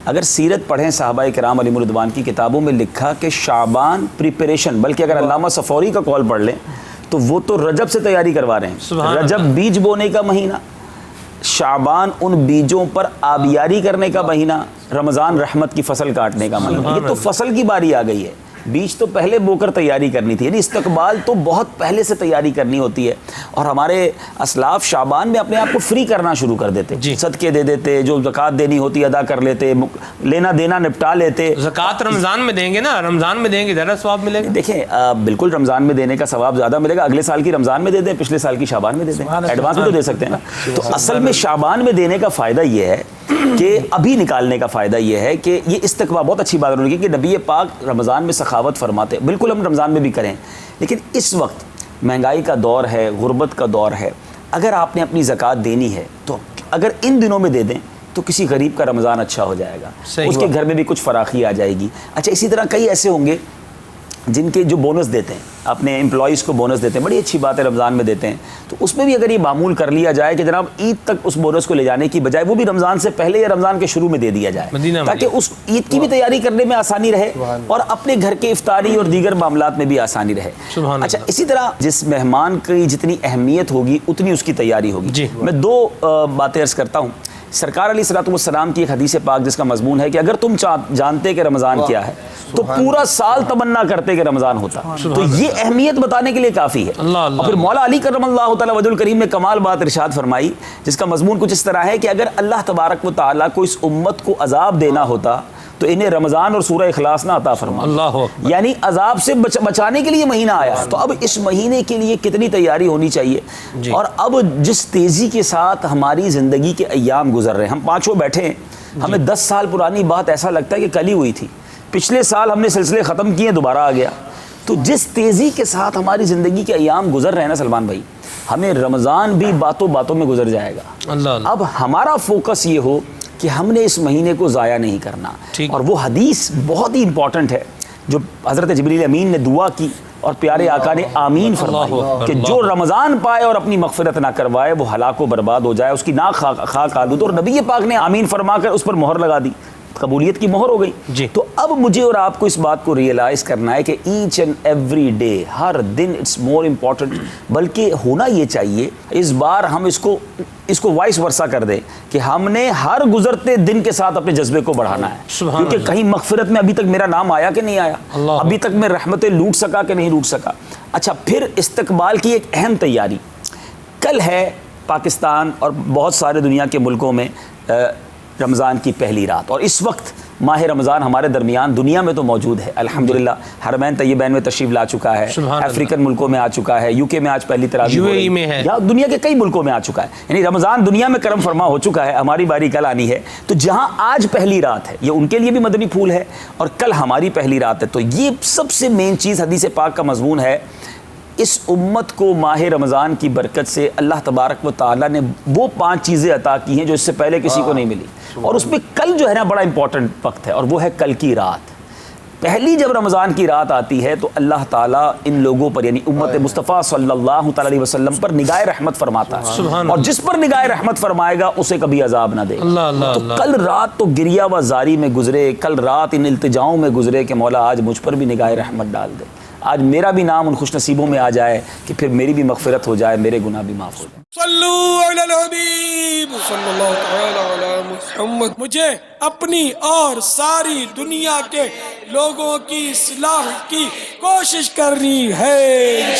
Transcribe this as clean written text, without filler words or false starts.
اگر سیرت پڑھیں صحابہ کرام علیہم رضوان کی کتابوں میں لکھا کہ شعبان پریپریشن، بلکہ اگر علامہ صفوری کا قول پڑھ لیں تو وہ تو رجب سے تیاری کروا رہے ہیں. رجب بیج بونے کا مہینہ، شعبان ان بیجوں پر آبیاری کرنے کا مہینہ، رمضان رحمت کی فصل کاٹنے کا مہینہ. یہ تو فصل کی باری آ گئی ہے، بیج تو پہلے بو کر تیاری کرنی تھی. یعنی استقبال تو بہت پہلے سے تیاری کرنی ہوتی ہے. اور ہمارے اسلاف شعبان میں اپنے آپ کو فری کرنا شروع کر دیتے، صدقے دے دیتے، جو زکوٰۃ دینی ہوتی ادا کر لیتے، لینا دینا نپٹا لیتے. زکوٰۃ رمضان میں دیں گے نا، رمضان میں دیں گے زیادہ ثواب ملے گا. دیکھیں بالکل رمضان میں دینے کا ثواب زیادہ ملے گا. اگلے سال کی رمضان میں دے دیں، پچھلے سال کی شعبان میں دے دیں، ایڈوانس میں تو دے سکتے ہیں نا. تو اصل میں شعبان میں دینے کا فائدہ یہ ہے کہ ابھی نکالنے کا فائدہ یہ ہے کہ یہ استقبال. بہت اچھی بات انہوں نے کی کہ نبی پاک رمضان میں سخاوت فرماتے. بالکل ہم رمضان میں بھی کریں، لیکن اس وقت مہنگائی کا دور ہے، غربت کا دور ہے. اگر آپ نے اپنی زکوٰۃ دینی ہے تو اگر ان دنوں میں دے دیں تو کسی غریب کا رمضان اچھا ہو جائے گا، اس کے گھر میں بھی کچھ فراخی آ جائے گی. اچھا اسی طرح کئی ایسے ہوں گے جن کے جو بونس دیتے ہیں، اپنے امپلائیز کو بونس دیتے ہیں، بڑی اچھی بات ہے رمضان میں دیتے ہیں. تو اس میں بھی اگر یہ معمول کر لیا جائے کہ جناب عید تک اس بونس کو لے جانے کی بجائے وہ بھی رمضان سے پہلے یا رمضان کے شروع میں دے دیا جائے، تاکہ اس عید کی بھی تیاری کرنے میں آسانی رہے اور اپنے گھر کے افطاری اور دیگر معاملات میں بھی آسانی رہے. اچھا اسی طرح جس مہمان کی جتنی اہمیت ہوگی اتنی اس کی تیاری ہوگی. میں دو باتیں عرض کرتا ہوں. سرکار علیہ الصلوۃ والسلام کی ایک حدیث پاک جس کا مضمون ہے کہ اگر تم جانتے کہ رمضان کیا ہے تو پورا سال تمنا کرتے کہ رمضان ہوتا. تو یہ اہمیت بتانے کے لیے کافی ہے. اور پھر مولا علی کرم اللہ تعالی وجہ الکریم نے کمال بات ارشاد فرمائی جس کا مضمون کچھ اس طرح ہے کہ اگر اللہ تبارک و تعالیٰ کو اس امت کو عذاب دینا ہوتا تو انہیں رمضان اور سورہ اخلاص نہ عطا فرما. یعنی عذاب سے بچانے کے لیے مہینہ آیا. تو اب اس مہینے کے لیے کتنی تیاری ہونی چاہیے. اور اب جس تیزی کے ساتھ ہماری زندگی کے ایام گزر رہے ہیں، ہم پانچوں بیٹھے ہیں، ہمیں 10 سال پرانی بات ایسا لگتا ہے کہ کل ہی ہوئی تھی. پچھلے سال ہم نے سلسلے ختم کیے، دوبارہ آ گیا. تو جس تیزی کے ساتھ ہماری زندگی کے ایام گزر رہے ہیں نا سلمان بھائی، ہمیں رمضان بھی باتوں باتوں میں گزر جائے گا. اب ہمارا فوکس یہ ہو کہ ہم نے اس مہینے کو ضائع نہیں کرنا. اور وہ حدیث بہت ہی امپورٹنٹ ہے جو حضرت جبریل امین نے دعا کی اور پیارے آقا نے آمین فرمائی کہ جو رمضان پائے اور اپنی مغفرت نہ کروائے وہ ہلاک و برباد ہو جائے، اس کی ناک خاک آلود. اور نبی پاک نے آمین فرما کر اس پر مہر لگا دی، قبولیت کی مہر ہو گئی. تو اب مجھے اور آپ کو اس بات کو ریئلائز کرنا ہے کہ ایچ اینڈ ایوری ڈے، ہر دن اٹس مور امپورٹنٹ. بلکہ ہونا یہ چاہیے اس بار ہم اس کو وائس ورثہ کر دیں کہ ہم نے ہر گزرتے دن کے ساتھ اپنے جذبے کو بڑھانا ہے. کیونکہ کہیں مغفرت میں ابھی تک میرا نام آیا کہ نہیں آیا، ابھی تک میں رحمتیں لوٹ سکا کہ نہیں لوٹ سکا. اچھا پھر استقبال کی ایک اہم تیاری کل ہے. پاکستان اور بہت سارے دنیا کے ملکوں میں رمضان کی پہلی رات، اور اس وقت ماہ رمضان ہمارے درمیان دنیا میں تو موجود ہے الحمدللہ. حرمین طیبین میں تشریف لا چکا ہے، افریقن ملکوں میں آ چکا ہے، UK میں آج پہلی تراویح ہو رہی ہے، یا دنیا کے کئی ملکوں میں آ چکا ہے. یعنی رمضان دنیا میں کرم فرما ہو چکا ہے. ہماری باری کل آنی ہے. تو جہاں آج پہلی رات ہے یہ ان کے لیے بھی مدنی پھول ہے اور کل ہماری پہلی رات ہے. تو یہ سب سے مین چیز حدیث پاک کا مضمون ہے. اس امت کو ماہ رمضان کی برکت سے اللہ تبارک و تعالیٰ نے وہ 5 چیزیں عطا کی ہیں جو اس سے پہلے کسی کو نہیں ملی. اور اس میں کل جو ہے نا بڑا امپورٹنٹ وقت ہے، اور وہ ہے کل کی رات. پہلی جب رمضان کی رات آتی ہے تو اللہ تعالیٰ ان لوگوں پر یعنی امت مصطفیٰ صلی اللہ تعالی علیہ وسلم پر نگاہ رحمت فرماتا ہے، اور جس پر نگاہ رحمت فرمائے گا اسے کبھی عذاب نہ دے. تو کل رات تو گریہ و زاری میں گزرے، کل رات ان التجاؤں میں گزرے کہ مولا آج مجھ پر بھی نگاہ رحمت ڈال دے، آج میرا بھی نام ان خوش نصیبوں میں آ جائے کہ پھر میری بھی مغفرت ہو جائے، میرے گناہ بھی معاف ہو جائے. صلو علی الحبیب صلی اللہ تعالی علی محمد. مجھے اپنی اور ساری دنیا کے لوگوں کی اصلاح کی کوشش کرنی ہے.